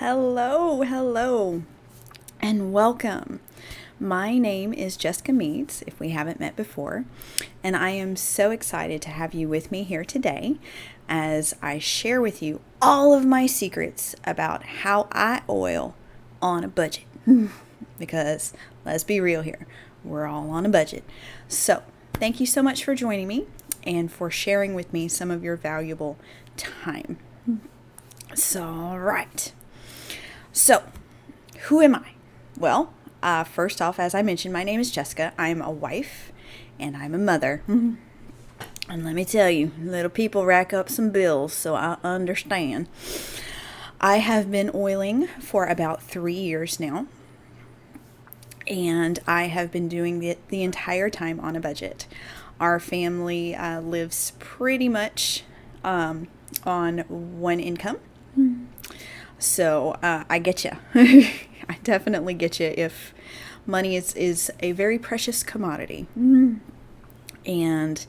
Hello, and welcome. My name is Jessica Meads, if we haven't met before, and I am so excited to have you with me here today as I share with you all of my secrets about how I oil on a budget. Because let's be real here, we're all on a budget. So, thank you so much for joining me and for sharing with me some of your valuable time. All right. So, who am I? Well, first off, as I mentioned, my name is Jessica. I'm a wife and I'm a mother. And let me tell you, little people rack up some bills, so I understand. I have been oiling for about 3 years now. And I have been doing it the entire time on a budget. Our family lives pretty much on one income. So I get you. I definitely get you if money is a very precious commodity. And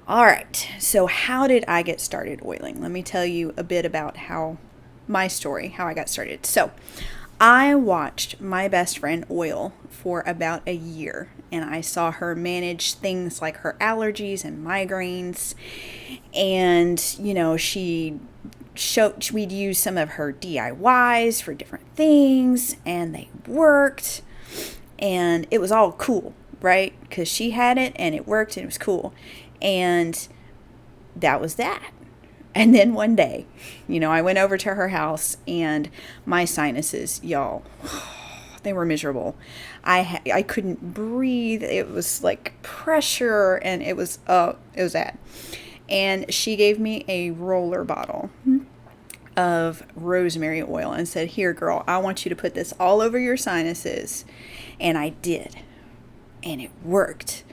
all right, so how did I get started oiling? Let me tell you a bit about my story, how I got started. So I watched my best friend oil for about a year, and I saw her manage things like her allergies and migraines. And, we'd use some of her DIYs for different things, and they worked, and it was all cool, right? Because she had it, and it worked, and it was cool. And that was that. And then one day, I went over to her house, and my sinuses, y'all, they were miserable. I couldn't breathe. It was like pressure, and it was bad. And she gave me a roller bottle of rosemary oil and said, "Here, girl, I want you to put this all over your sinuses." And I did. And it worked.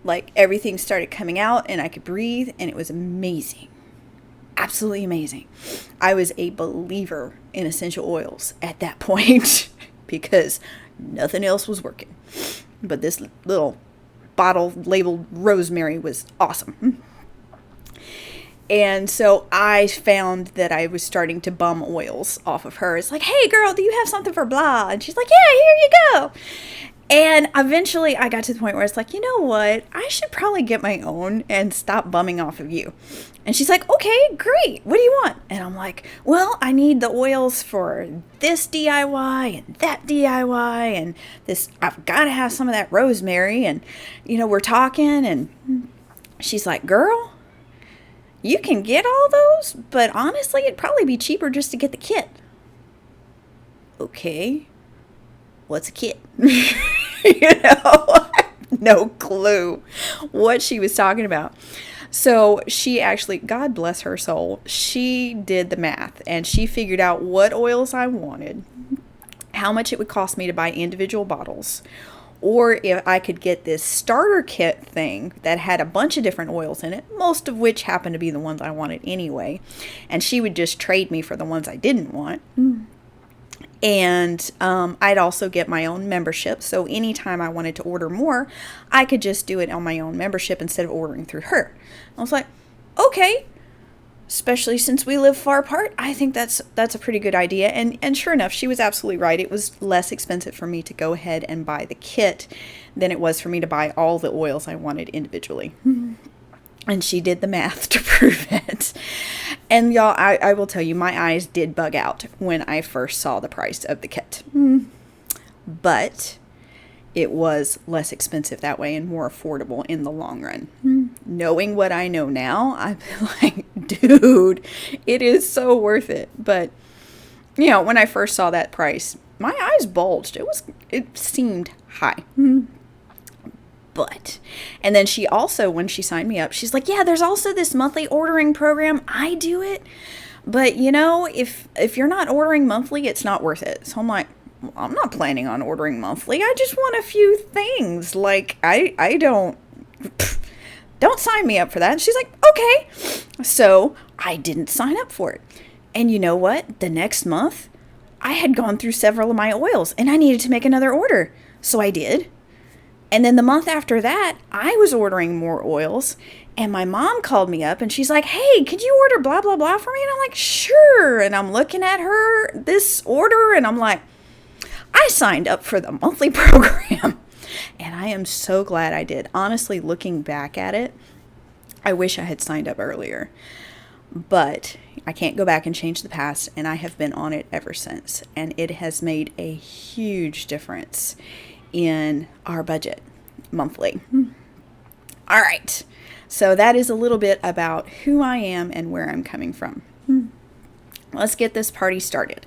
Like, everything started coming out, and I could breathe, and it was amazing. Absolutely amazing. I was a believer in essential oils at that point because nothing else was working. But this little bottle labeled rosemary was awesome. And so I found that I was starting to bum oils off of her. It's like, "Hey girl, do you have something for blah?" And she's like, "Yeah, here you go." And eventually I got to the point where it's like, you know what? I should probably get my own and stop bumming off of you. And she's like, "Okay, great. What do you want?" And I'm like, "Well, I need the oils for this DIY and that DIY and this. I've got to have some of that rosemary." And, we're talking, and she's like, "Girl, you can get all those, but honestly, it'd probably be cheaper just to get the kit." Okay. What's a kit? No clue what she was talking about. So she actually, God bless her soul, she did the math and she figured out what oils I wanted, how much it would cost me to buy individual bottles, or if I could get this starter kit thing that had a bunch of different oils in it, most of which happened to be the ones I wanted anyway. And she would just trade me for the ones I didn't want. And I'd also get my own membership. So anytime I wanted to order more, I could just do it on my own membership instead of ordering through her. I was like, okay. Especially since we live far apart, I think that's a pretty good idea. And sure enough, she was absolutely right. It was less expensive for me to go ahead and buy the kit than it was for me to buy all the oils I wanted individually. And she did the math to prove it. And y'all, I will tell you, my eyes did bug out when I first saw the price of the kit. But it was less expensive that way and more affordable in the long run. Knowing what I know now, I'm like, dude, it is so worth it. But, when I first saw that price, my eyes bulged. It seemed high. But, and then she also, when she signed me up, she's like, "Yeah, there's also this monthly ordering program. I do it. But, if you're not ordering monthly, it's not worth it." So I'm like, "I'm not planning on ordering monthly. I just want a few things. Like, I don't sign me up for that." And she's like, "Okay." So I didn't sign up for it. And you know what? The next month, I had gone through several of my oils and I needed to make another order. So I did. And then the month after that, I was ordering more oils, And my mom called me up and she's like, hey, could you order blah, blah, blah for me? And I'm like, sure. And I'm looking at this order, and I'm like, I signed up for the monthly program. And I am so glad I did. Honestly, looking back at it, I wish I had signed up earlier. But I can't go back and change the past, and I have been on it ever since. And it has made a huge difference in our budget monthly. All right. So that is a little bit about who I am and where I'm coming from. Let's get this party started.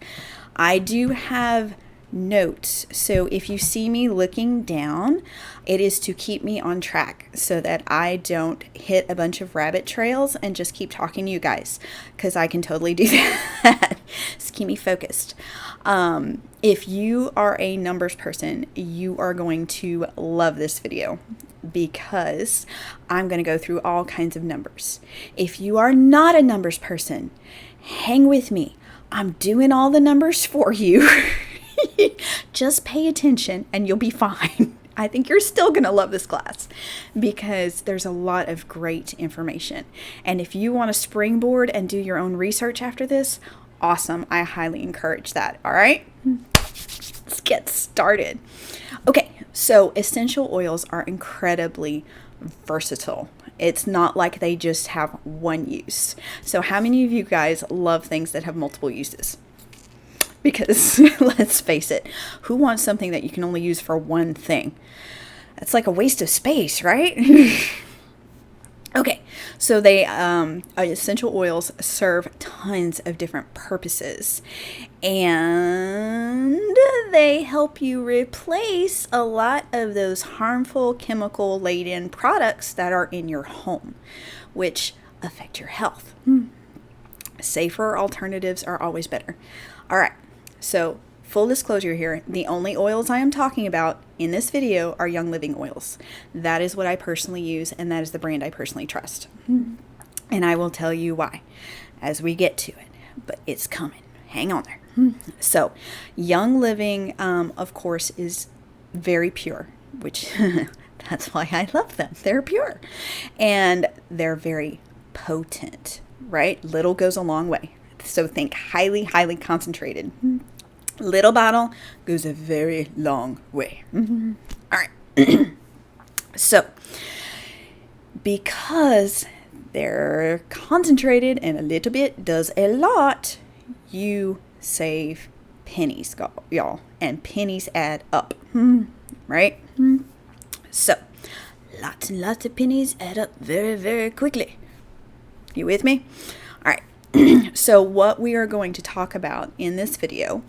I do have notes. So if you see me looking down, it is to keep me on track so that I don't hit a bunch of rabbit trails and just keep talking to you guys, because I can totally do that. Just keep me focused. If you are a numbers person, you are going to love this video, because I'm going to go through all kinds of numbers. If you are not a numbers person, hang with me. I'm doing all the numbers for you. Just pay attention and you'll be fine. I think you're still going to love this class because there's a lot of great information. And if you want to springboard and do your own research after this, awesome. I highly encourage that. All right, let's get started. Okay, so essential oils are incredibly versatile. It's not like they just have one use. So how many of you guys love things that have multiple uses? Because let's face it, who wants something that you can only use for one thing? That's like a waste of space, right? Okay, so they essential oils serve tons of different purposes, and they help you replace a lot of those harmful chemical-laden products that are in your home, which affect your health. Safer alternatives are always better. All right, so full disclosure here, the only oils I am talking about in this video are Young Living oils. That is what I personally use, and that is the brand I personally trust. And I will tell you why as we get to it, but it's coming. Hang on there. So Young Living, of course, is very pure, which that's why I love them. They're pure, and they're very potent, right? Little goes a long way. So think highly, highly concentrated. Little bottle goes a very long way. All right. So because they're concentrated and a little bit does a lot, you save pennies, y'all. And pennies add up, right? So lots and lots of pennies add up very, very quickly. You with me? All right. So what we are going to talk about in this video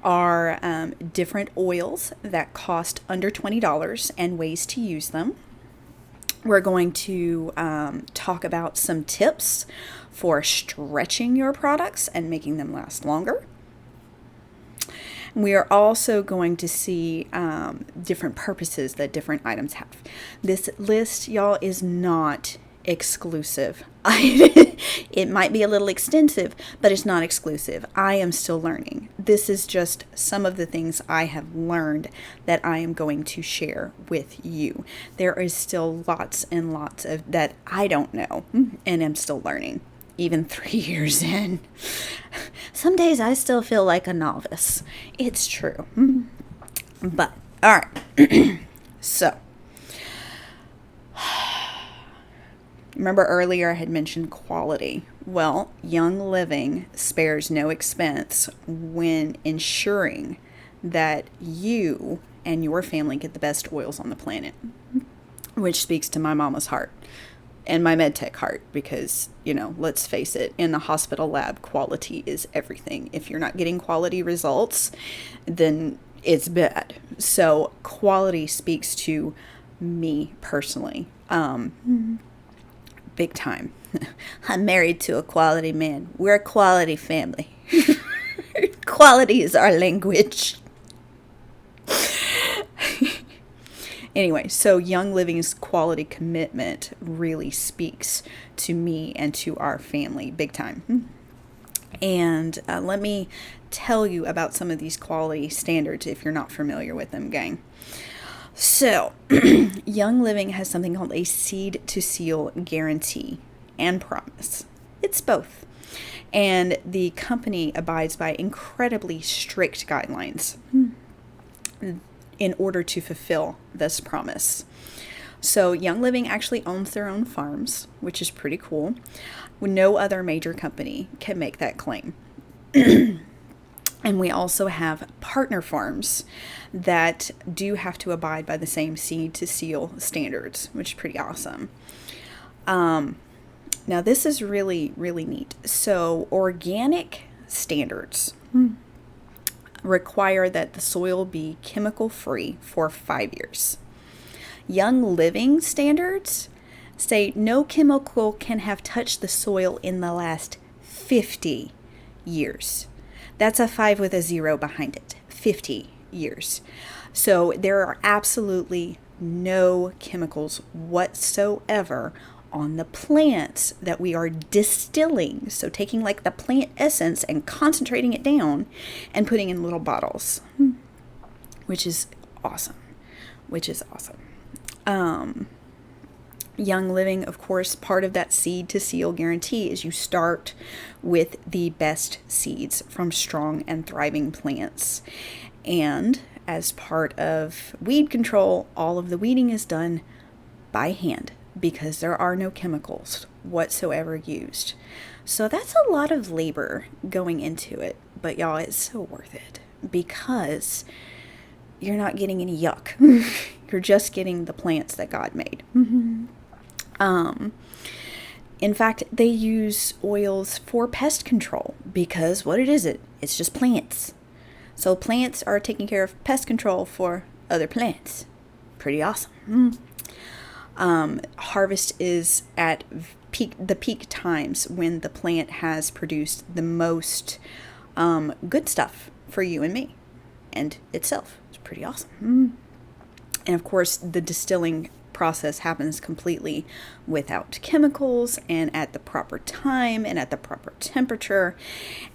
are different oils that cost under $20 and ways to use them. We're going to talk about some tips for stretching your products and making them last longer. We are also going to see different purposes that different items have. This list, y'all, is not exclusive. It might be a little extensive, but it's not exclusive. I am still learning. This is just some of the things I have learned that I am going to share with you. There is still lots and lots of that I don't know and am still learning, even 3 years in. Some days I still feel like a novice. It's true. But all right. So remember earlier I had mentioned quality. Well, Young Living spares no expense when ensuring that you and your family get the best oils on the planet, which speaks to my mama's heart and my medtech heart, because, you know, let's face it, in the hospital lab, quality is everything. If you're not getting quality results, then it's bad. So quality speaks to me personally. Big time. I'm married to a quality man. We're a quality family. Quality is our language. Anyway, so Young Living's quality commitment really speaks to me and to our family big time. And let me tell you about some of these quality standards if you're not familiar with them, gang. So, Young Living has something called a seed to seal guarantee and promise. It's both. And the company abides by incredibly strict guidelines in order to fulfill this promise. So, Young Living actually owns their own farms, which is pretty cool. No other major company can make that claim. And we also have partner farms that do have to abide by the same seed to seal standards, which is pretty awesome. Now, this is really, really neat. So, organic standards require that the soil be chemical free for 5 years. Young Living standards say no chemical can have touched the soil in the last 50 years. That's a 5 with a 0 behind it. 50 years. So there are absolutely no chemicals whatsoever on the plants that we are distilling. So taking like the plant essence and concentrating it down and putting in little bottles, which is awesome. Young Living, of course, part of that seed to seal guarantee is you start with the best seeds from strong and thriving plants. And as part of weed control, all of the weeding is done by hand because there are no chemicals whatsoever used. So that's a lot of labor going into it. But y'all, it's so worth it because you're not getting any yuck. You're just getting the plants that God made. In fact, they use oils for pest control because what is it? It's just plants. So plants are taking care of pest control for other plants. Pretty awesome. Harvest is at the peak times when the plant has produced the most good stuff for you and me and itself. It's pretty awesome. And of course, the distilling process happens completely without chemicals and at the proper time and at the proper temperature.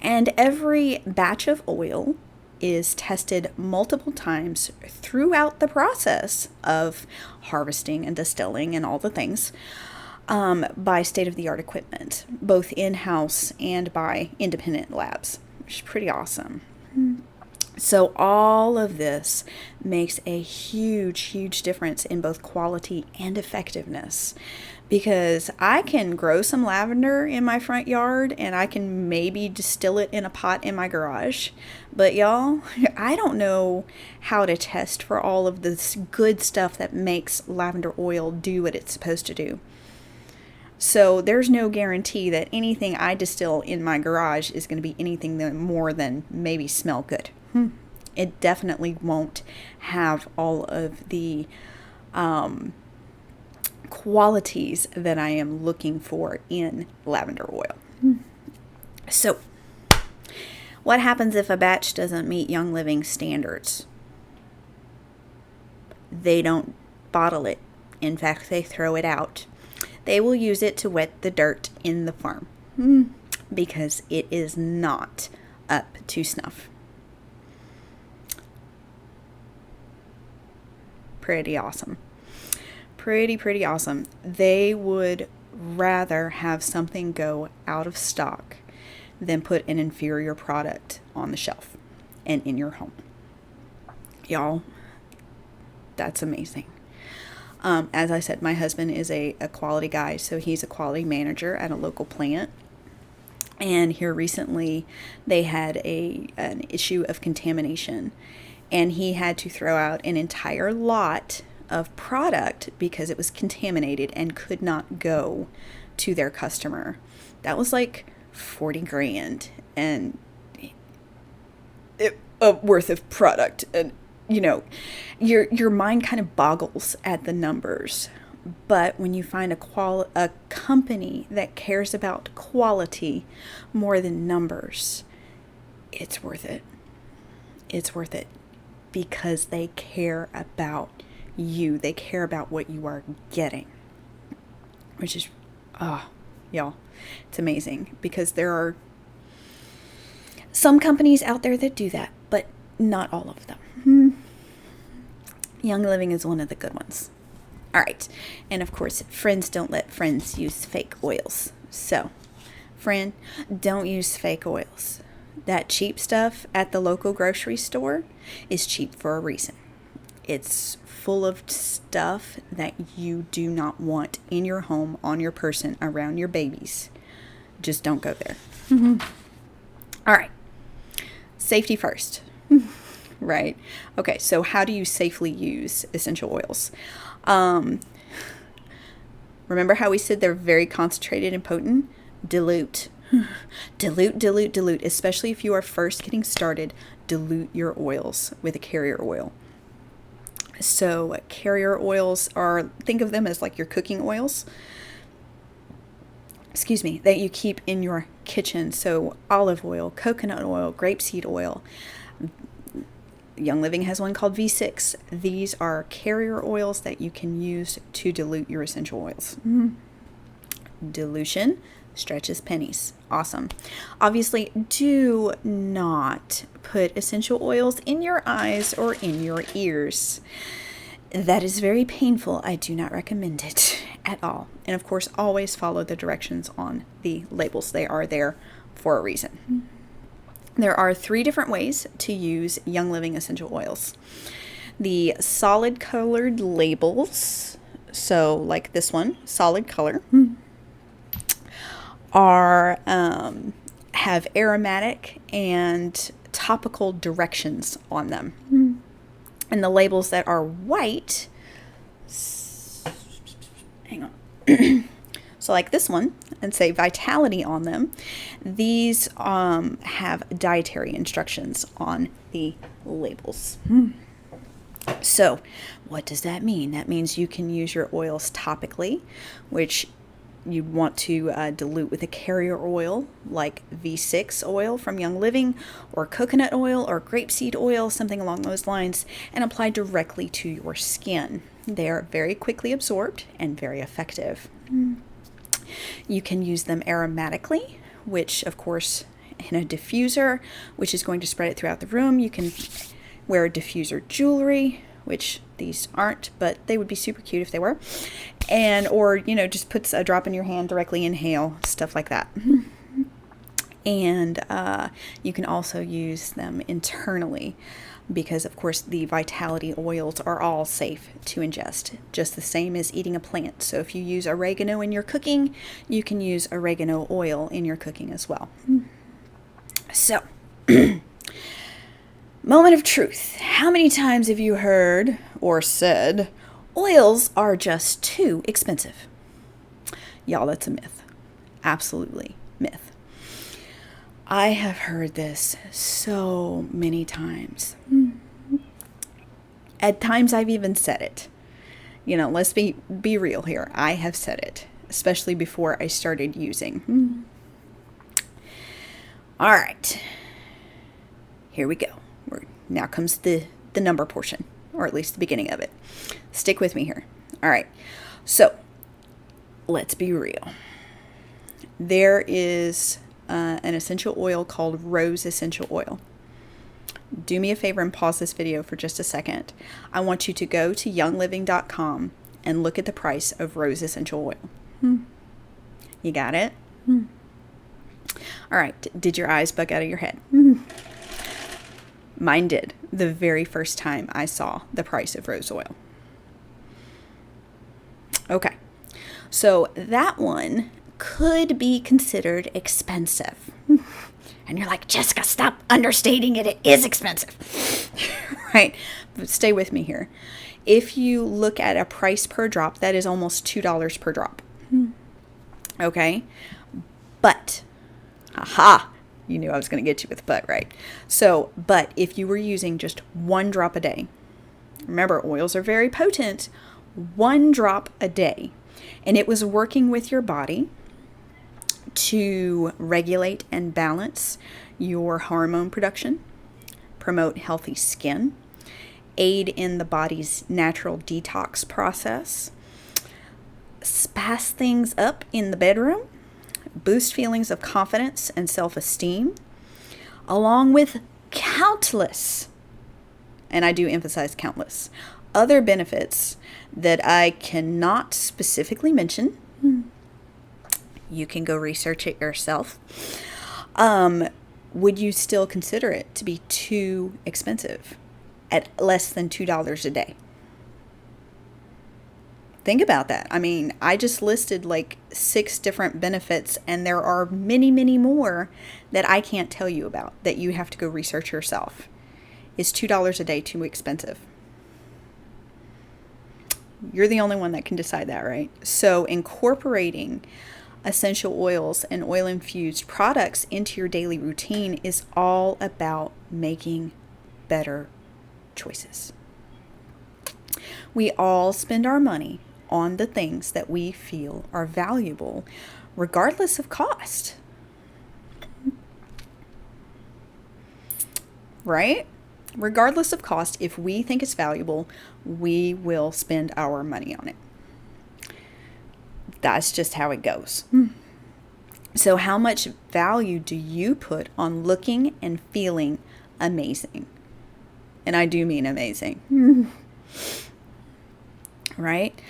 And every batch of oil is tested multiple times throughout the process of harvesting and distilling and all the things by state-of-the-art equipment, both in-house and by independent labs, which is pretty awesome. So all of this makes a huge difference in both quality and effectiveness, because I can grow some lavender in my front yard and I can maybe distill it in a pot in my garage. But y'all, I don't know how to test for all of this good stuff that makes lavender oil do what it's supposed to do. So there's no guarantee that anything I distill in my garage is going to be anything more than maybe smell good. It definitely won't have all of the qualities that I am looking for in lavender oil. So, what happens if a batch doesn't meet Young Living standards? They don't bottle it. In fact, they throw it out. They will use it to wet the dirt in the farm because it is not up to snuff. Pretty awesome. Pretty awesome. They would rather have something go out of stock than put an inferior product on the shelf and in your home. Y'all, that's amazing. As I said, my husband is a quality guy, so he's a quality manager at a local plant. And here recently, they had an issue of contamination, and he had to throw out an entire lot of product because it was contaminated and could not go to their customer. That was like $40,000 and worth of product, and you know, your mind kind of boggles at the numbers. But when you find a company that cares about quality more than numbers, it's worth it. It's worth it because they care about you. They care about what you are getting, which is, y'all, it's amazing, because there are some companies out there that do that, but not all of them. Young Living is one of the good ones. All right. And of course, friends don't let friends use fake oils. So, friend, don't use fake oils. That cheap stuff at the local grocery store is cheap for a reason. It's full of stuff that you do not want in your home, on your person, around your babies. Just don't go there. All right. Safety first. Right? Okay, so how do you safely use essential oils? Remember how we said they're very concentrated and potent? Dilute. Dilute. Especially if you are first getting started, dilute your oils with a carrier oil. So carrier oils think of them as like your cooking oils. That you keep in your kitchen. So olive oil, coconut oil, grapeseed oil. Young Living has one called V6. These are carrier oils that you can use to dilute your essential oils. Dilution stretches pennies. Awesome. Obviously, do not put essential oils in your eyes or in your ears. That is very painful. I do not recommend it at all. And of course, always follow the directions on the labels. They are there for a reason. There are 3 different ways to use Young Living essential oils. The solid colored labels, so like this one, solid color, have aromatic and topical directions on them. And the labels that are white, hang on. So like this one, and say Vitality on them, these have dietary instructions on the labels. So what does that mean? That means you can use your oils topically, which you want to dilute with a carrier oil like V6 oil from Young Living, or coconut oil or grapeseed oil, something along those lines, and apply directly to your skin. They are very quickly absorbed and very effective. You can use them aromatically, which of course in a diffuser, which is going to spread it throughout the room. You can wear diffuser jewelry, which these aren't, but they would be super cute if they were. Or just puts a drop in your hand, directly inhale, stuff like that. And you can also use them internally, because of course the Vitality oils are all safe to ingest, just the same as eating a plant. So if you use oregano in your cooking, you can use oregano oil in your cooking as well. So, moment of truth. How many times have you heard or said, oils are just too expensive? Y'all, that's a myth. Absolutely myth. I have heard this so many times. At times I've even said it. Let's be real here. I have said it, especially before I started using. All right. Here we go. Now comes the number portion, or at least the beginning of it. Stick with me here. All right. So, let's be real. There is an essential oil called rose essential oil. Do me a favor and pause this video for just a second. I want you to go to youngliving.com and look at the price of rose essential oil. You got it? All right. Did your eyes bug out of your head? Mine did the very first time I saw the price of rose oil. Okay. So that one could be considered expensive. And you're like, Jessica, stop understating it. It is expensive. Right? But stay with me here. If you look at a price per drop, that is almost $2 per drop. Okay? But, you knew I was going to get you with but, right? So, but if you were using just 1 drop a day, remember, oils are very potent, 1 drop a day, and it was working with your body to regulate and balance your hormone production, promote healthy skin, aid in the body's natural detox process, spice things up in the bedroom, boost feelings of confidence and self-esteem, along with countless, and I do emphasize countless, other benefits that I cannot specifically mention. You can go research it yourself. Would you still consider it to be too expensive at less than $2 a day? Think about that. I mean, I just listed like 6 different benefits, and there are many, many more that I can't tell you about that you have to go research yourself. Is $2 a day too expensive? You're the only one that can decide that, right? So incorporating essential oils and oil-infused products into your daily routine is all about making better choices. We all spend our money on the things that we feel are valuable, regardless of cost. Right? Regardless of cost, if we think it's valuable, we will spend our money on it. That's just how it goes. So how much value do you put on looking and feeling amazing? And I do mean amazing. Right?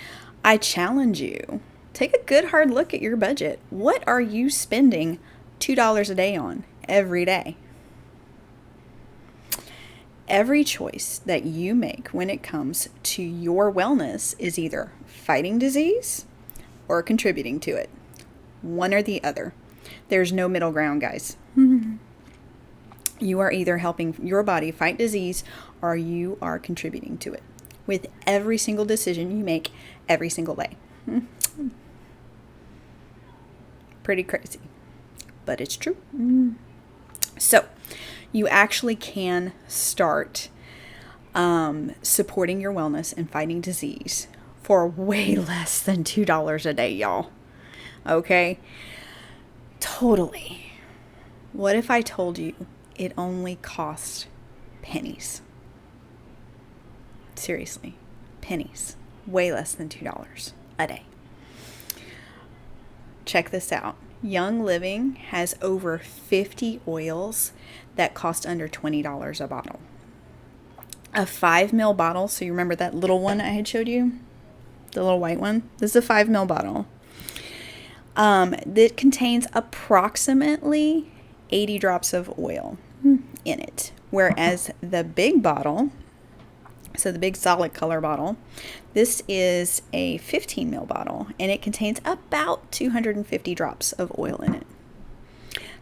I challenge you, take a good hard look at your budget. What are you spending $2 a day on every day? Every choice that you make when it comes to your wellness is either fighting disease or contributing to it. One or the other. There's no middle ground, guys. You are either helping your body fight disease or you are contributing to it with every single decision you make every single day. Pretty crazy, but it's true. So you actually can start supporting your wellness and fighting disease for way less than $2 a day, y'all. Okay? Totally. What if I told you it only cost pennies? Seriously, pennies. Way less than $2 a day. Check this out. Young Living has over 50 oils that cost under $20 a bottle. A 5 ml bottle, so you remember that little one I had showed you? The little white one? This is a 5 ml bottle. That contains approximately 80 drops of oil in it. Whereas the big bottle, so the big solid color bottle, this is a 15 ml bottle, and it contains about 250 drops of oil in it.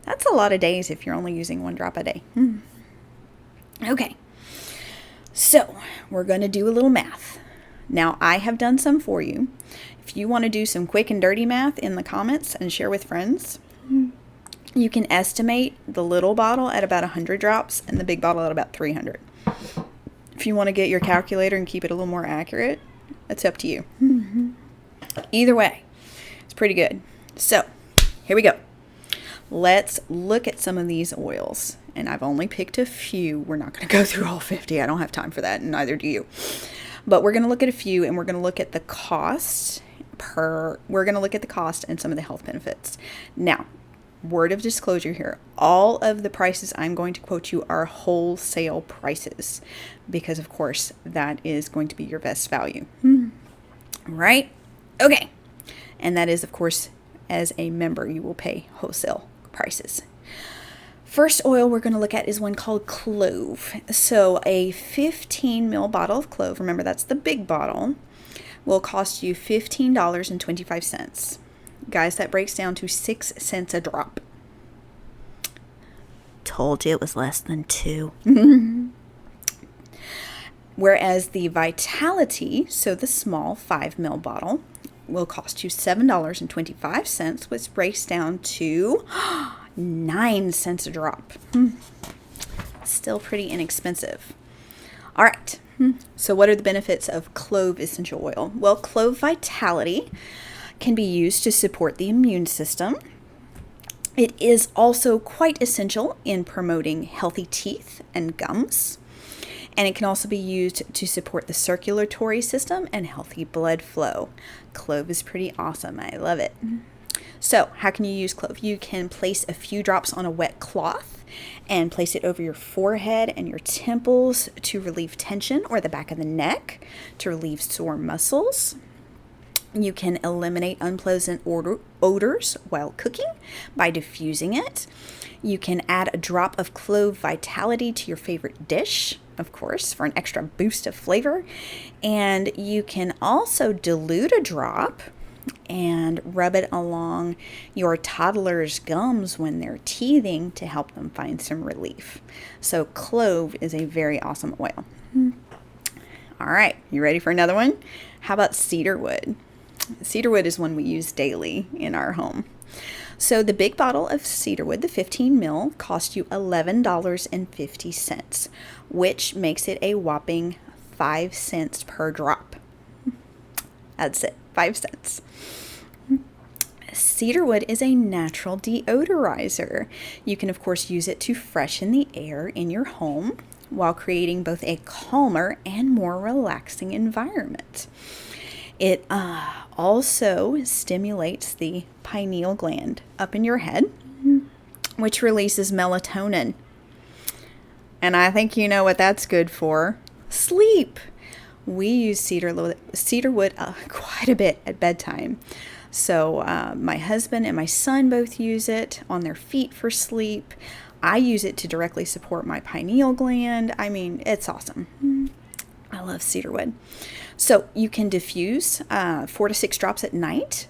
That's a lot of days if you're only using 1 drop a day. Okay, so we're going to do a little math. Now, I have done some for you. If you want to do some quick and dirty math in the comments and share with friends, you can estimate the little bottle at about 100 drops and the big bottle at about 300. If you want to get your calculator and keep it a little more accurate, that's up to you. Either way, it's pretty good. So, here we go. Let's look at some of these oils. And I've only picked a few. We're not going to go through all 50. I don't have time for that, and neither do you. But we're going to look at a few, and we're going to look at the cost we're going to look at the cost and some of the health benefits. Now, word of disclosure here, all of the prices I'm going to quote you are wholesale prices, because of course that is going to be your best value. Right? Okay. And that is, of course, as a member, you will pay wholesale prices. First oil we're going to look at is one called Clove. So a 15 ml bottle of Clove, remember that's the big bottle, will cost you $15.25. Guys, that breaks down to 6 cents a drop. Told you it was less than 2. Whereas the Vitality, so the small 5 ml bottle, will cost you $7.25, which breaks down to 9 cents a drop. Still pretty inexpensive. All right. So what are the benefits of Clove essential oil? Well, Clove Vitality can be used to support the immune system. It is also quite essential in promoting healthy teeth and gums. And it can also be used to support the circulatory system and healthy blood flow. Clove is pretty awesome. I love it. So how can you use Clove? You can place a few drops on a wet cloth and place it over your forehead and your temples to relieve tension, or the back of the neck to relieve sore muscles. You can eliminate unpleasant odors while cooking by diffusing it. You can add a drop of clove vitality to your favorite dish, of course, for an extra boost of flavor. And you can also dilute a drop and rub it along your toddler's gums when they're teething to help them find some relief. So clove is a very awesome oil. All right, you ready for another one? How about cedar wood? Cedar wood is one we use daily in our home. So the big bottle of cedar wood, the 15 mil, costs you $11.50, which makes it a whopping 5 cents per drop. That's it, 5 cents. Cedar wood is a natural deodorizer. You can, of course, use it to freshen the air in your home while creating both a calmer and more relaxing environment. It also stimulates the pineal gland up in your head, which releases melatonin. And I think you know what that's good for. Sleep. We use cedar wood quite a bit at bedtime. So my husband and my son both use it on their feet for sleep. I use it to directly support my pineal gland. I mean, it's awesome. I love cedar wood. So you can diffuse 4 to 6 drops at night,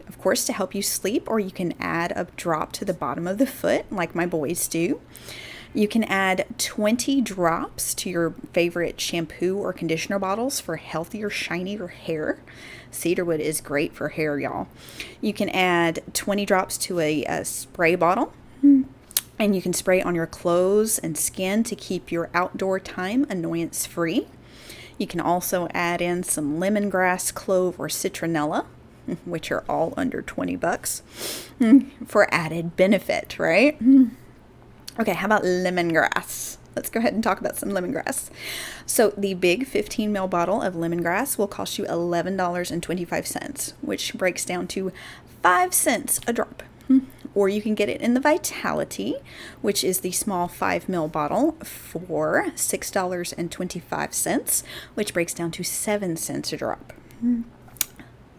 of course, to help you sleep, or you can add a drop to the bottom of the foot like my boys do. You can add 20 drops to your favorite shampoo or conditioner bottles for healthier, shinier hair. Cedarwood is great for hair, y'all. You can add 20 drops to a spray bottle, and you can spray on your clothes and skin to keep your outdoor time annoyance-free. You can also add in some lemongrass, clove, or citronella, which are all under $20 for added benefit, right? Okay, how about lemongrass? Let's go ahead and talk about some lemongrass. So the big 15 ml bottle of lemongrass will cost you $11.25, which breaks down to 5 cents a drop. Or you can get it in the Vitality, which is the small 5 ml bottle, for $6.25, which breaks down to 7 cents a drop.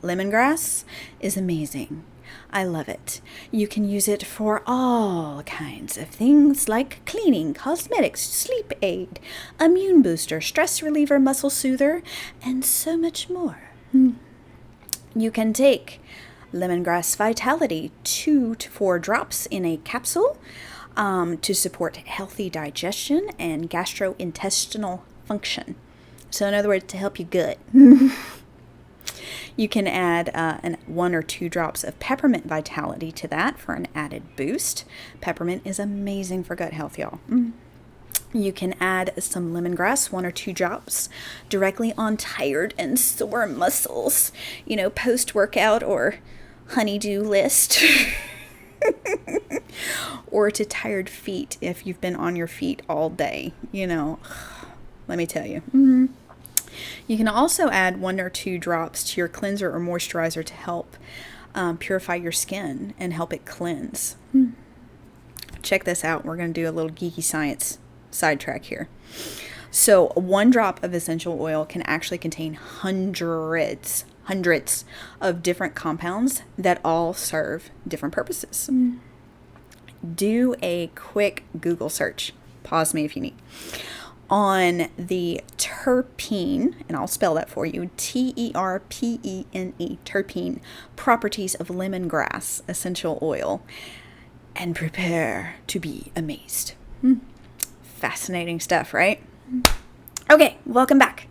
Lemongrass is amazing. I love it. You can use it for all kinds of things like cleaning, cosmetics, sleep aid, immune booster, stress reliever, muscle soother, and so much more. You can take Lemongrass Vitality 2 to 4 drops in a capsule to support healthy digestion and gastrointestinal function. So in other words, to help you gut. You can add 1 or 2 drops of peppermint Vitality to that for an added boost. Peppermint is amazing for gut health, y'all. You can add some lemongrass, 1 or 2 drops, directly on tired and sore muscles, post-workout or honeydew list. Or to tired feet if you've been on your feet all day, let me tell you. You can also add 1 or 2 drops to your cleanser or moisturizer to help purify your skin and help it cleanse. Check this out. We're going to do a little geeky science sidetrack here. So 1 drop of essential oil can actually contain hundreds of different compounds that all serve different purposes. Do a quick Google search. Pause me if you need. On the terpene, and I'll spell that for you, Terpene, terpene, properties of lemongrass essential oil, and prepare to be amazed. Fascinating stuff, right? Okay, welcome back.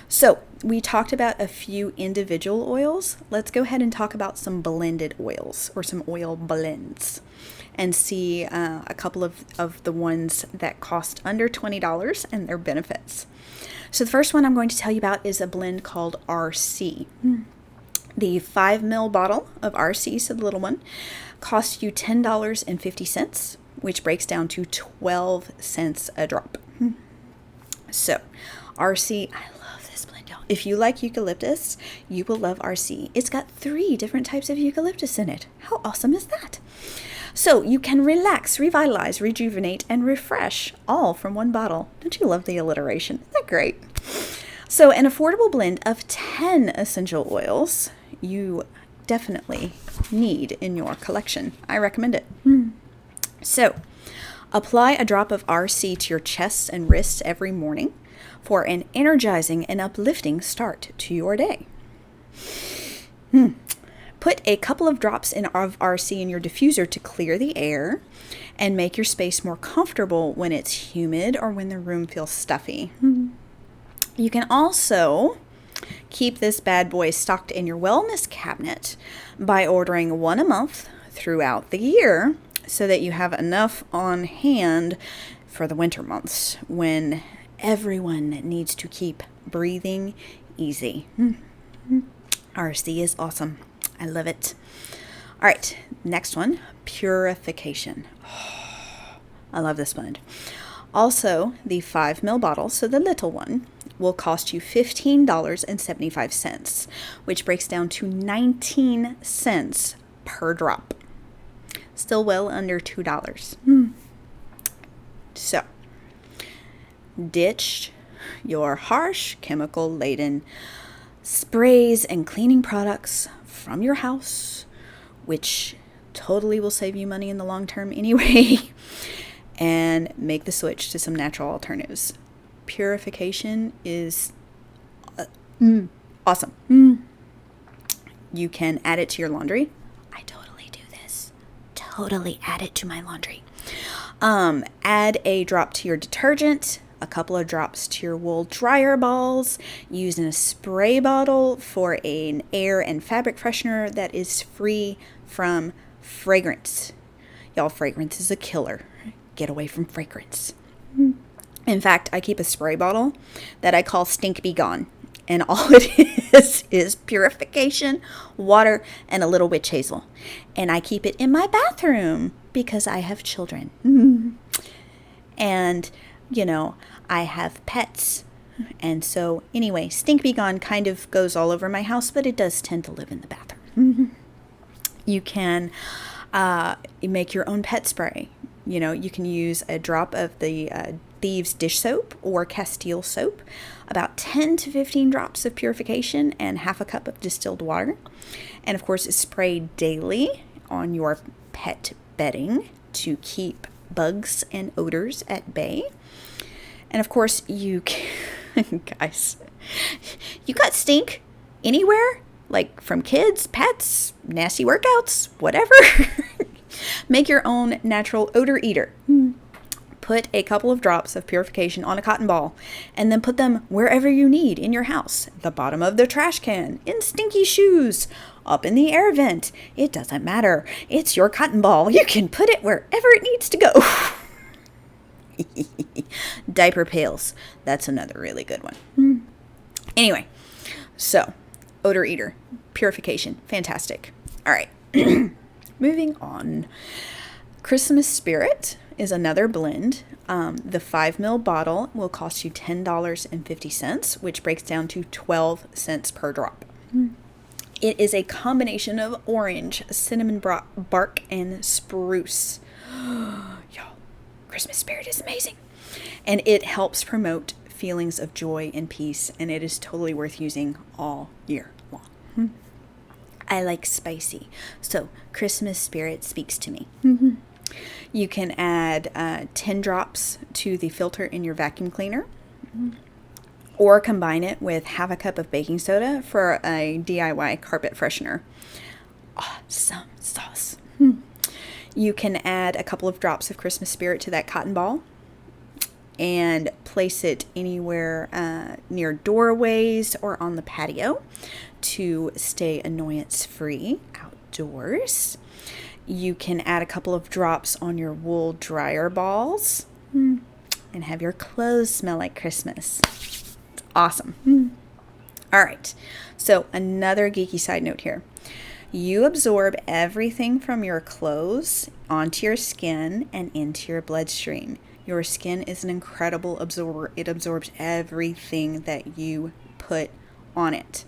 So we talked about a few individual oils. Let's go ahead and talk about some blended oils, or some oil blends, and see a couple of the ones that cost under $20 and their benefits. So the first one I'm going to tell you about is a blend called RC. The 5 ml bottle of RC, so the little one, costs you $10.50, which breaks down to 12 cents a drop. So RC, I love this blend, y'all. If you like eucalyptus, you will love RC. It's got 3 different types of eucalyptus in it. How awesome is that? So you can relax, revitalize, rejuvenate, and refresh all from one bottle. Don't you love the alliteration? Isn't that great? So an affordable blend of 10 essential oils you definitely need in your collection. I recommend it. So apply a drop of RC to your chest and wrists every morning for an energizing and uplifting start to your day. Put a couple of drops of RC in your diffuser to clear the air and make your space more comfortable when it's humid or when the room feels stuffy. You can also keep this bad boy stocked in your wellness cabinet by ordering one a month throughout the year so that you have enough on hand for the winter months when everyone needs to keep breathing easy. RC is awesome. I love it. All right, next one, Purification. I love this blend. Also, the 5 ml bottle, so the little one, will cost you $15.75, which breaks down to 19 cents per drop. Still well under $2. So, ditch your harsh, chemical-laden sprays and cleaning products from your house, which totally will save you money in the long term anyway, and make the switch to some natural alternatives. Purification is awesome. You can add it to your laundry. I totally do this. Totally add it to my laundry. Add a drop to your detergent, a couple of drops to your wool dryer balls. Use in a spray bottle for an air and fabric freshener that is free from fragrance. Y'all, fragrance is a killer. Get away from fragrance. In fact, I keep a spray bottle that I call Stink Be Gone. And all it is purification, water, and a little witch hazel. And I keep it in my bathroom because I have children. And, you know, I have pets. And so, anyway, Stink Be Gone kind of goes all over my house, but it does tend to live in the bathroom. You can make your own pet spray. You know, you can use a drop of the Thieves dish soap or Castile soap, about 10 to 15 drops of purification, and half a cup of distilled water. And of course, it's sprayed daily on your pet bedding to keep bugs and odors at bay. And of course, you can, guys, you got stink anywhere, like from kids, pets, nasty workouts, whatever. Make your own natural odor eater. Put a couple of drops of purification on a cotton ball and then put them wherever you need in your house. The bottom of the trash can, in stinky shoes, up in the air vent. It doesn't matter. It's your cotton ball. You can put it wherever it needs to go. Diaper pails. That's another really good one. Anyway, so odor eater, purification, fantastic. All right. Moving on. Christmas Spirit is another blend. The 5 ml bottle will cost you $10.50, which breaks down to 12 cents per drop. It is a combination of orange, cinnamon bark, and spruce. Y'all, Christmas Spirit is amazing. And it helps promote feelings of joy and peace, and it is totally worth using all year long. I like spicy, so Christmas Spirit speaks to me. You can add 10 drops to the filter in your vacuum cleaner, or combine it with half a cup of baking soda for a DIY carpet freshener. Awesome sauce. You can add a couple of drops of Christmas Spirit to that cotton ball and place it anywhere near doorways or on the patio to stay annoyance-free outdoors. You can add a couple of drops on your wool dryer balls and have your clothes smell like Christmas. It's awesome. All right, so another geeky side note here. You absorb everything from your clothes onto your skin and into your bloodstream. Your skin is an incredible absorber. It absorbs everything that you put on it.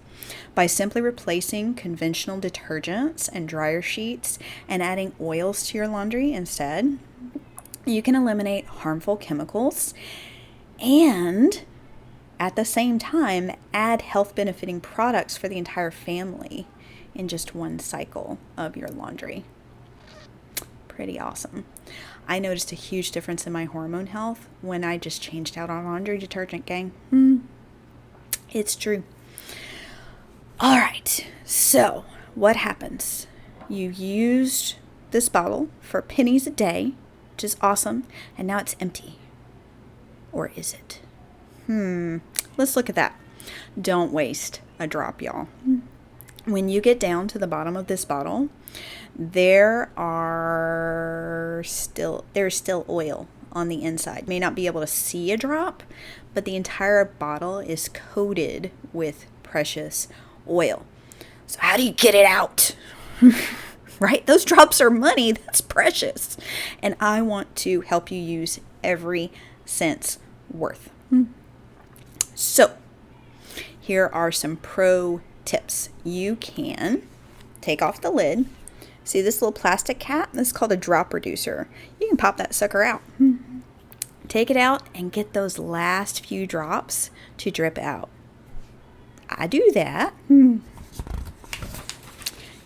By simply replacing conventional detergents and dryer sheets and adding oils to your laundry instead, you can eliminate harmful chemicals and at the same time add health benefiting products for the entire family in just one cycle of your laundry. Pretty awesome. I noticed a huge difference in my hormone health when I just changed out on laundry detergent, gang. It's true. All right, so what happens? You used this bottle for pennies a day, which is awesome, and now it's empty. Or is it? Let's look at that. Don't waste a drop, y'all. When you get down to the bottom of this bottle, there's still oil on the inside. You may not be able to see a drop, but the entire bottle is coated with precious oil. So how do you get it out? Right? Those drops are money. That's precious. And I want to help you use every cent's worth. So here are some pro tips. You can take off the lid. See this little plastic cap? This is called a drop reducer. You can pop that sucker out. Take it out and get those last few drops to drip out. I do that.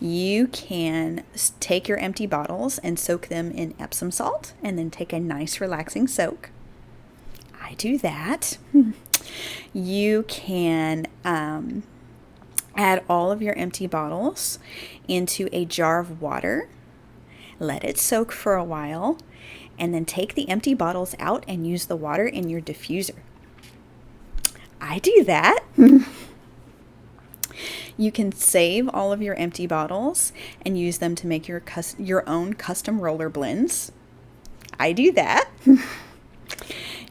You can take your empty bottles and soak them in Epsom salt and then take a nice relaxing soak. I do that. You can add all of your empty bottles into a jar of water, let it soak for a while, and then take the empty bottles out and use the water in your diffuser. I do that. You can save all of your empty bottles and use them to make your own custom roller blends. I do that.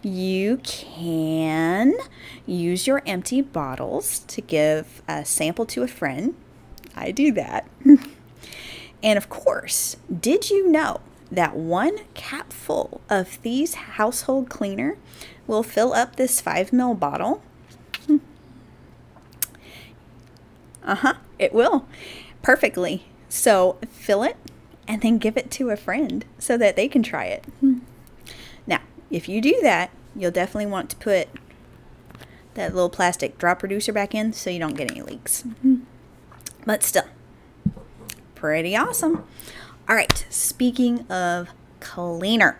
You can use your empty bottles to give a sample to a friend. I do that. And of course, did you know that one capful of Thieves household cleaner will fill up this 5 ml bottle? It will. Perfectly. So fill it and then give it to a friend so that they can try it. Now, if you do that, you'll definitely want to put that little plastic drop reducer back in so you don't get any leaks. But still, pretty awesome. All right, speaking of cleaner.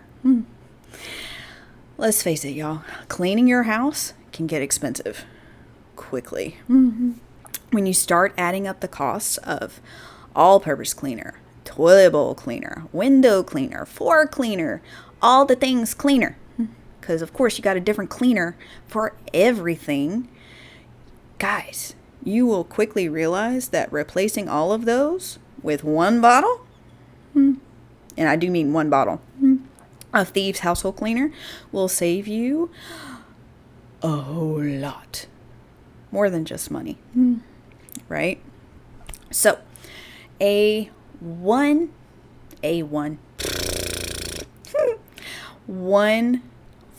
Let's face it, y'all. Cleaning your house can get expensive quickly. When you start adding up the costs of all-purpose cleaner, toilet bowl cleaner, window cleaner, floor cleaner, all the things cleaner, because of course you got a different cleaner for everything, guys, you will quickly realize that replacing all of those with one bottle, and I do mean one bottle, of Thieves household cleaner will save you a whole lot more than just money. Right? So, one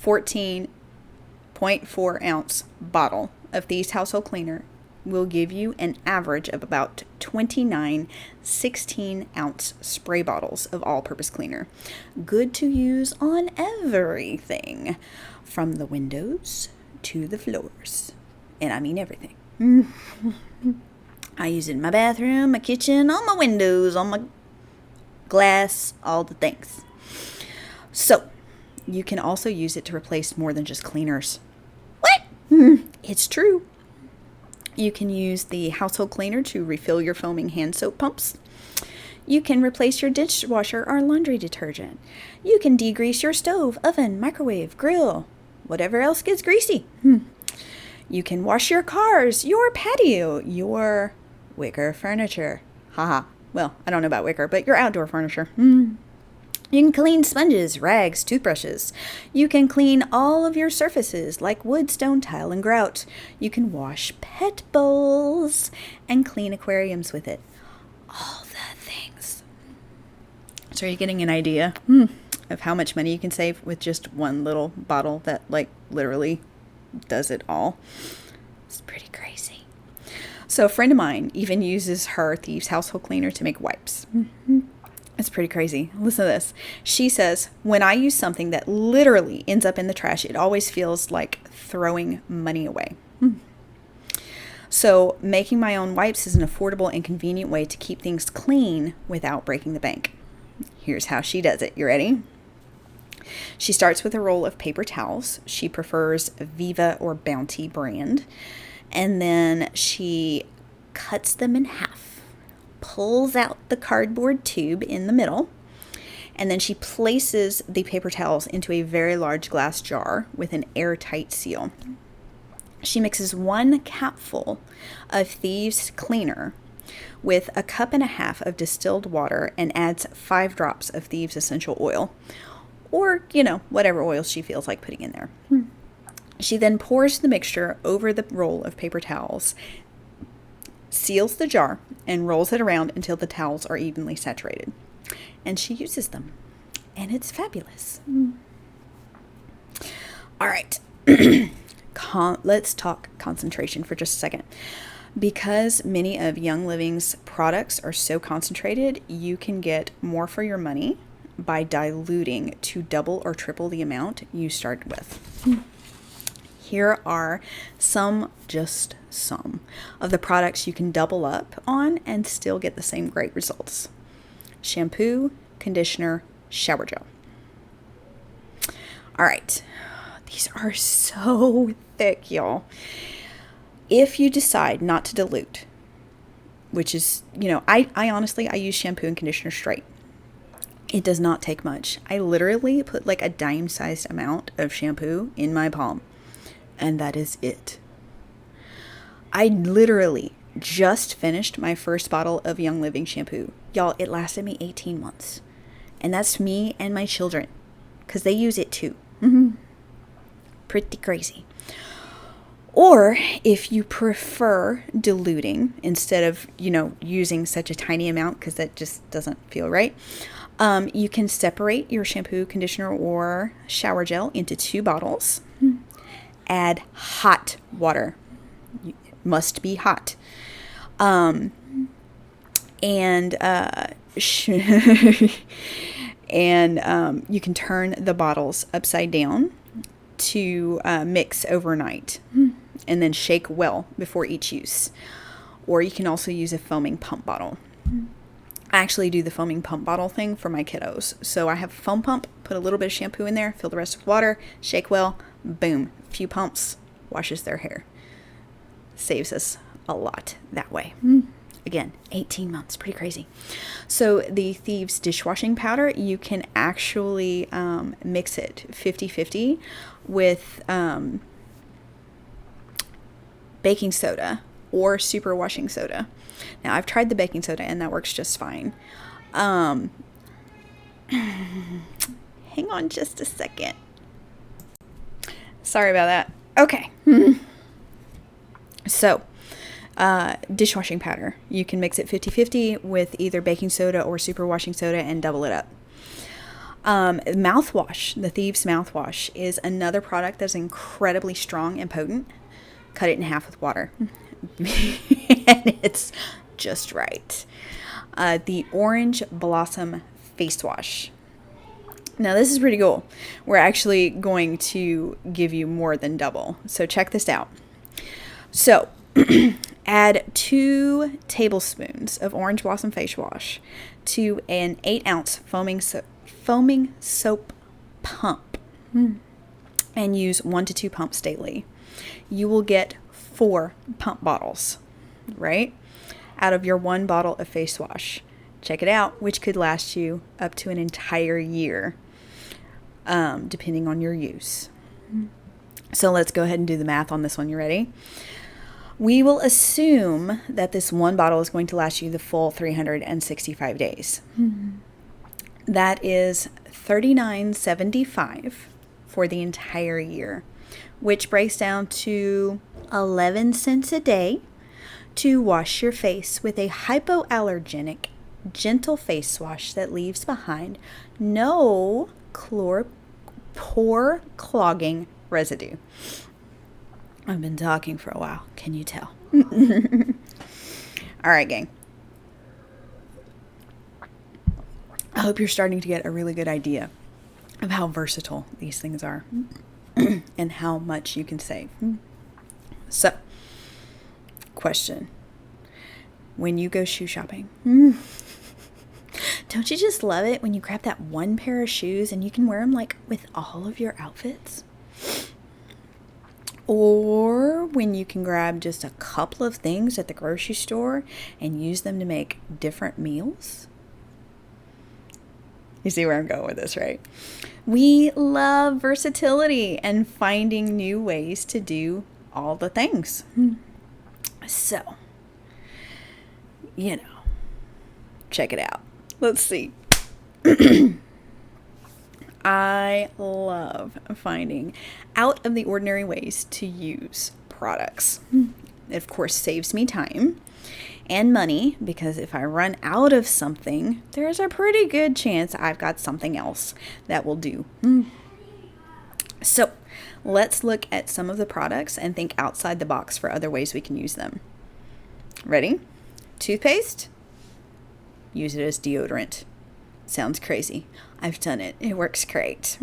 14.4 ounce bottle of Thieves household cleaner will give you an average of about 29 16-ounce spray bottles of all-purpose cleaner. Good to use on everything, from the windows to the floors. And I mean everything. I use it in my bathroom, my kitchen, on my windows, on my glass, all the things. So, you can also use it to replace more than just cleaners. What? It's true. You can use the household cleaner to refill your foaming hand soap pumps. You can replace your dishwasher or laundry detergent. You can degrease your stove, oven, microwave, grill, whatever else gets greasy. You can wash your cars, your patio, your wicker furniture. Haha. Well, I don't know about wicker, but your outdoor furniture. You can clean sponges, rags, toothbrushes. You can clean all of your surfaces like wood, stone, tile, and grout. You can wash pet bowls and clean aquariums with it. All the things. So are you getting an idea of how much money you can save with just one little bottle that like literally does it all? It's pretty crazy. So a friend of mine even uses her Thieves household cleaner to make wipes. It's pretty crazy. Listen to this. She says, when I use something that literally ends up in the trash, it always feels like throwing money away. So making my own wipes is an affordable and convenient way to keep things clean without breaking the bank. Here's how she does it. You ready? She starts with a roll of paper towels. She prefers Viva or Bounty brand. And then she cuts them in half, pulls out the cardboard tube in the middle, and then she places the paper towels into a very large glass jar with an airtight seal. She mixes 1 capful of Thieves cleaner with a cup and a half of distilled water and adds 5 drops of Thieves essential oil, or, whatever oil she feels like putting in there. She then pours the mixture over the roll of paper towels, seals the jar, and rolls it around until the towels are evenly saturated. And she uses them. And it's fabulous. All right. Let's talk concentration for just a second. Because many of Young Living's products are so concentrated, you can get more for your money by diluting to double or triple the amount you started with. Here are just some of the products you can double up on and still get the same great results. Shampoo, conditioner, shower gel. All right. These are so thick, y'all. If you decide not to dilute, which is, I honestly use shampoo and conditioner straight. It does not take much. I literally put like a dime-sized amount of shampoo in my palm. And that is it. I literally just finished my first bottle of Young Living shampoo. Y'all, it lasted me 18 months. And that's me and my children, because they use it too. Pretty crazy. Or if you prefer diluting instead of, using such a tiny amount, because that just doesn't feel right, you can separate your shampoo, conditioner, or shower gel into 2 bottles. Add hot water. It must be hot. And you can turn the bottles upside down to mix overnight, and then shake well before each use. Or you can also use a foaming pump bottle. I actually do the foaming pump bottle thing for my kiddos. So I have a foam pump, put a little bit of shampoo in there, fill the rest with water, shake well, boom, a few pumps, washes their hair. Saves us a lot that way. Again, 18 months, pretty crazy. So the Thieves dishwashing powder, you can actually mix it 50-50 with baking soda or super washing soda. Now, I've tried the baking soda and that works just fine. Hang on just a second. Sorry about that. Okay. So, dishwashing powder. You can mix it 50-50 with either baking soda or super washing soda and double it up. Mouthwash, the Thieves mouthwash, is another product that's incredibly strong and potent. Cut it in half with water. And it's just right. The Orange Blossom Face Wash. Now, this is pretty cool. We're actually going to give you more than double. So check this out. So, add 2 tablespoons of Orange Blossom Face Wash to an 8-ounce foaming soap pump. And use 1 to 2 pumps daily. You will get 4 pump bottles, right? Out of your 1 bottle of face wash. Check it out, which could last you up to an entire year, depending on your use. So let's go ahead and do the math on this one. You ready? We will assume that this 1 bottle is going to last you the full 365 days. That is $39.75 for the entire year, which breaks down to 11 cents a day to wash your face with a hypoallergenic, gentle face wash that leaves behind no pore clogging residue. I've been talking for a while. Can you tell? All right, gang. I hope you're starting to get a really good idea of how versatile these things are and how much you can save. So, question. When you go shoe shopping, don't you just love it when you grab that one pair of shoes and you can wear them like with all of your outfits? Or when you can grab just a couple of things at the grocery store and use them to make different meals? You see where I'm going with this, right? We love versatility and finding new ways to do all the things. So, check it out. Let's see. I love finding out of the ordinary ways to use products. It, of course, saves me time and money, because if I run out of something, there's a pretty good chance I've got something else that will do. So let's look at some of the products and think outside the box for other ways we can use them. Ready? Toothpaste? Use it as deodorant. Sounds crazy. I've done it. It works great.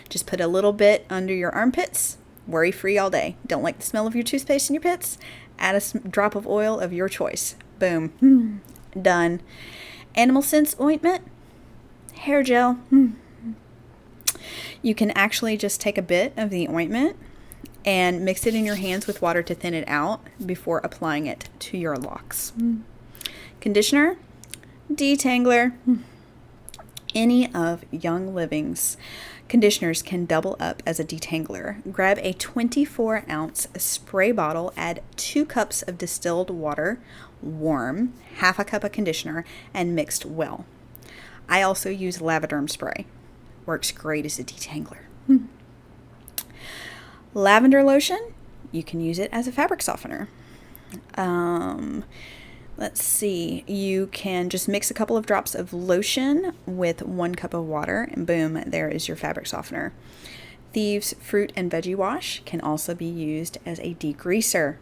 Just put a little bit under your armpits. Worry-free all day. Don't like the smell of your toothpaste in your pits? Add a drop of oil of your choice. Boom. Done. Animal Sense ointment? Hair gel? You can actually just take a bit of the ointment and mix it in your hands with water to thin it out before applying it to your locks. Conditioner? Detangler. Any of Young Living's conditioners can double up as a detangler. Grab a 24-ounce spray bottle, add 2 cups of distilled water, warm, half a cup of conditioner, and mixed well. I also use Lavender spray. Works great as a detangler. Lavender Lotion, you can use it as a fabric softener. Let's see, you can just mix a couple of drops of lotion with 1 cup of water, and boom, there is your fabric softener. Thieves Fruit and Veggie Wash can also be used as a degreaser.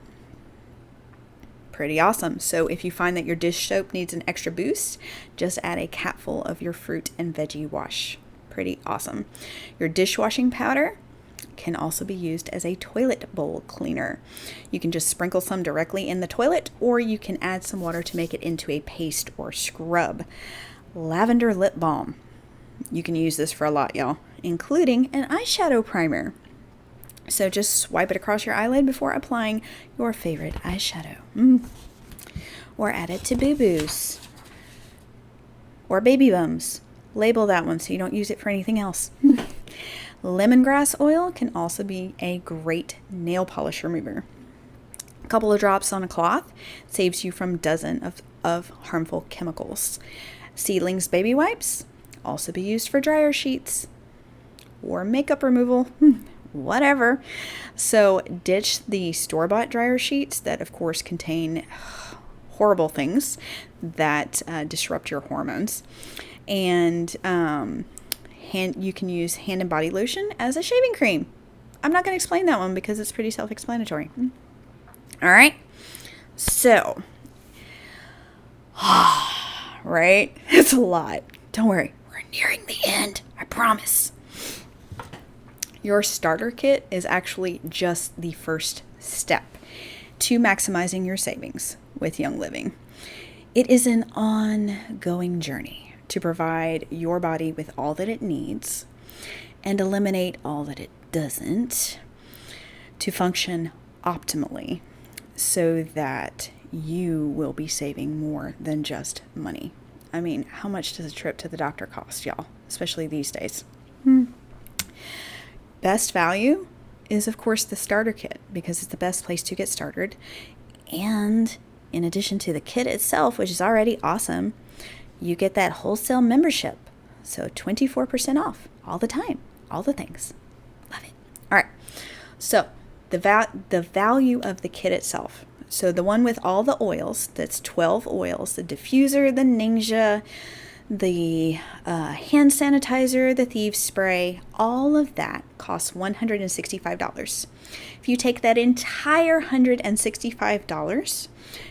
Pretty awesome. So if you find that your dish soap needs an extra boost, just add a capful of your fruit and veggie wash. Pretty awesome. Your dishwashing powder can also be used as a toilet bowl cleaner. You can just sprinkle some directly in the toilet, or you can add some water to make it into a paste or scrub. Lavender Lip Balm. You can use this for a lot, y'all, including an eyeshadow primer. So just swipe it across your eyelid before applying your favorite eyeshadow. Or add it to boo-boos. Or baby bums. Label that one so you don't use it for anything else. Lemongrass oil can also be a great nail polish remover. A couple of drops on a cloth saves you from dozens of harmful chemicals. Seedlings baby wipes also be used for dryer sheets or makeup removal, whatever. So ditch the store-bought dryer sheets that of course contain horrible things that disrupt your hormones. And you can use hand and body lotion as a shaving cream. I'm not going to explain that one because it's pretty self-explanatory. All right. So, right? It's a lot. Don't worry. We're nearing the end. I promise. Your starter kit is actually just the first step to maximizing your savings with Young Living. It is an ongoing journey to provide your body with all that it needs and eliminate all that it doesn't to function optimally so that you will be saving more than just money. I mean, how much does a trip to the doctor cost, y'all? Especially these days. Best value is, of course, the starter kit because it's the best place to get started. And in addition to the kit itself, which is already awesome, you get that wholesale membership. So 24% off all the time, all the things. Love it. All right. So the value of the kit itself. So the one with all the oils, that's 12 oils, the diffuser, the Ninja, the hand sanitizer, the thieves spray, all of that costs $165. If you take that entire $165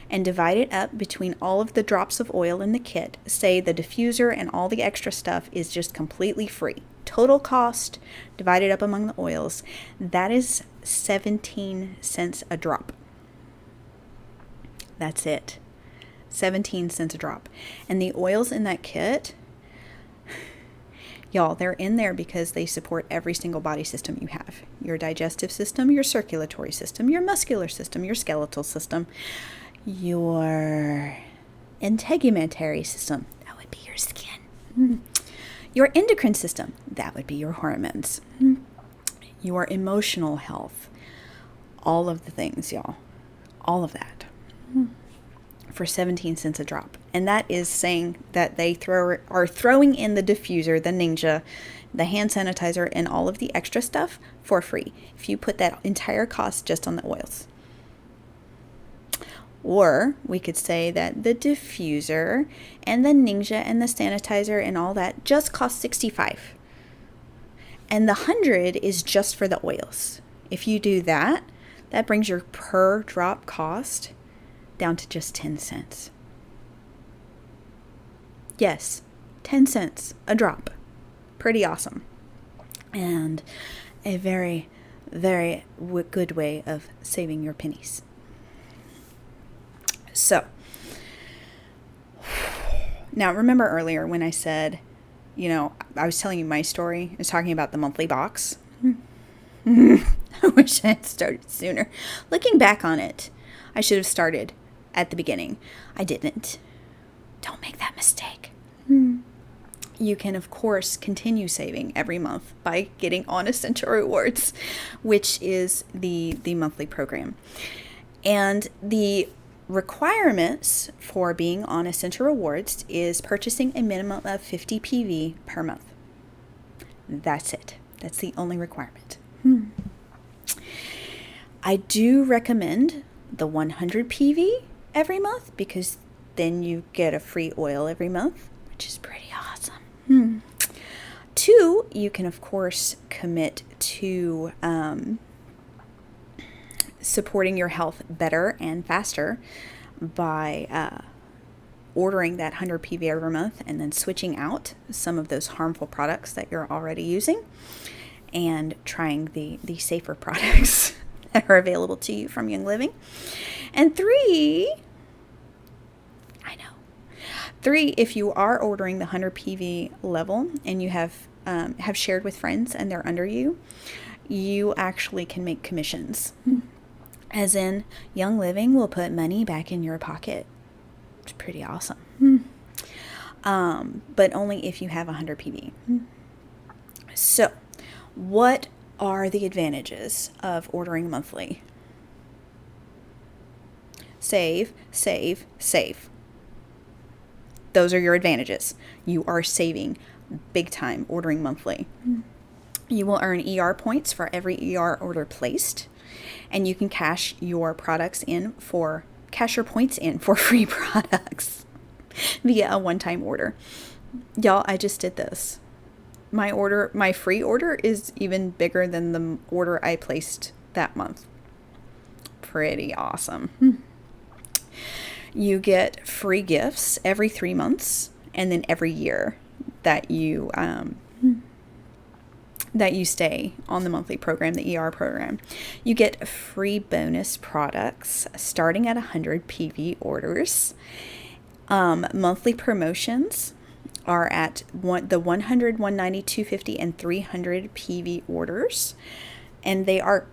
and divide it up between all of the drops of oil in the kit, say the diffuser and all the extra stuff is just completely free. Total cost divided up among the oils, that is 17 cents a drop. That's it. 17 cents a drop. And the oils in that kit, y'all, they're in there because they support every single body system you have. Your digestive system, your circulatory system, your muscular system, your skeletal system, your integumentary system, that would be your skin. Your endocrine system, that would be your hormones. Your emotional health, all of the things, y'all. All of that. For 17 cents a drop. And that is saying that they are throwing in the diffuser, the Ninja, the hand sanitizer, and all of the extra stuff for free if you put that entire cost just on the oils. Or we could say that the diffuser and the Ninja and the sanitizer and all that just cost $65. And the $100 is just for the oils. If you do that, that brings your per drop cost down to just 10 cents. Yes, 10 cents a drop. Pretty awesome. And a very, very good way of saving your pennies. So, now remember earlier when I said, I was telling you my story. I was talking about the monthly box. I wish I had started sooner. Looking back on it, I should have started at the beginning. I didn't. Don't make that mistake. You can, of course, continue saving every month by getting on Essential Rewards, which is the monthly program. And the requirements for being on Essential Rewards is purchasing a minimum of 50 PV per month. That's it. That's the only requirement. I do recommend the 100 PV every month because then you get a free oil every month, which is pretty awesome. 2, you can of course commit to supporting your health better and faster by ordering that 100 PV every month and then switching out some of those harmful products that you're already using and trying the safer products that are available to you from Young Living. And 3, if you are ordering the 100 PV level and you have shared with friends and they're under you, you actually can make commissions. As in, Young Living will put money back in your pocket. It's pretty awesome. But only if you have 100 PV. So, what are the advantages of ordering monthly? Save, save, save. Those are your advantages. You are saving big time ordering monthly. You will earn ER points for every ER order placed, and you can cash your points in for free products via a one-time order. Y'all, I just did this. My free order is even bigger than the order I placed that month. Pretty awesome. You get free gifts every 3 months and then every year that you stay on the monthly program, the ER program. You get free bonus products starting at 100 PV orders. Monthly promotions are at the 100, 190, 250, and 300 PV orders, and they are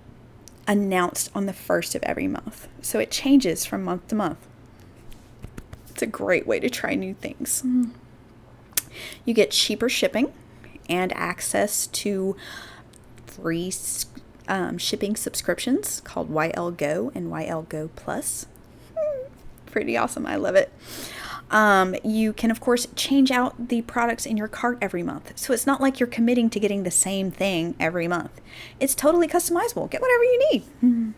announced on the first of every month. So it changes from month to month. It's a great way to try new things. You get cheaper shipping and access to free shipping subscriptions called YL Go and YL Go Plus. Pretty awesome. I love it. You can, of course, change out the products in your cart every month. So it's not like you're committing to getting the same thing every month. It's totally customizable. Get whatever you need.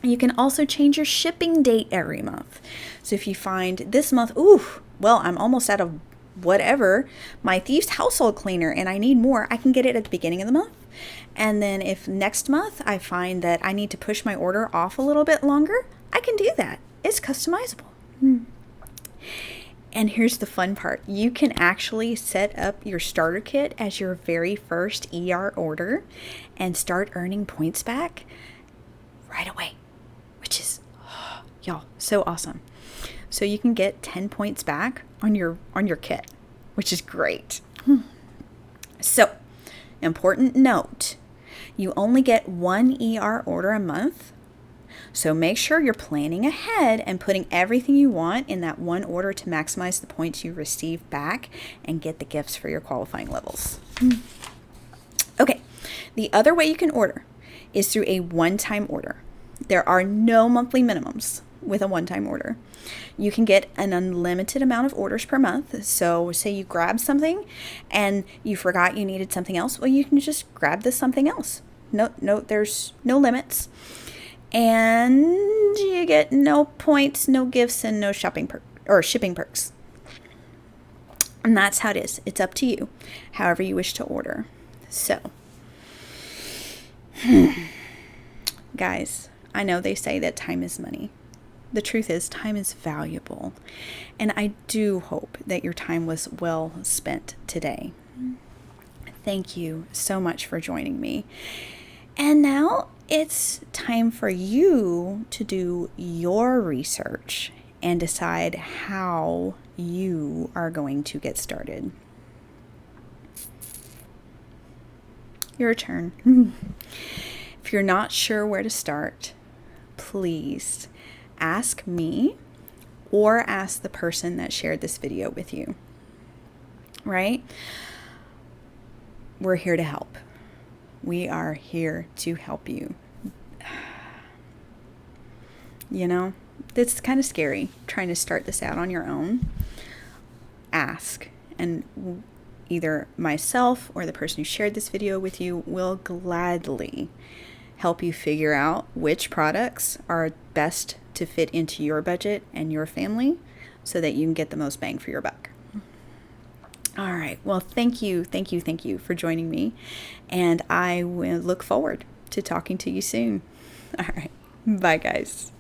You can also change your shipping date every month. So if you find this month, I'm almost out of whatever, my Thieves household cleaner, and I need more, I can get it at the beginning of the month. And then if next month I find that I need to push my order off a little bit longer, I can do that. It's customizable. And here's the fun part. You can actually set up your starter kit as your very first ER order and start earning points back right away, which is, y'all, so awesome. So you can get 10 points back on your kit, which is great. So, important note, you only get one ER order a month. So make sure you're planning ahead and putting everything you want in that one order to maximize the points you receive back and get the gifts for your qualifying levels. Okay, the other way you can order is through a one-time order. There are no monthly minimums with a one-time order. You can get an unlimited amount of orders per month. So say you grab something and you forgot you needed something else. Well, you can just grab this something else. No, there's no limits. And you get no points, no gifts, and no shipping perks. And that's how it is. It's up to you, however you wish to order. So, guys, I know they say that time is money. The truth is, time is valuable. And I do hope that your time was well spent today. Thank you so much for joining me. And now it's time for you to do your research and decide how you are going to get started. Your turn. If you're not sure where to start, please ask me or ask the person that shared this video with you, right? We're here to help. We are here to help you. You know, it's kind of scary trying to start this out on your own. Ask, and either myself or the person who shared this video with you will gladly help you figure out which products are best to fit into your budget and your family so that you can get the most bang for your buck. All right. Well, thank you for joining me. And I will look forward to talking to you soon. All right. Bye, guys.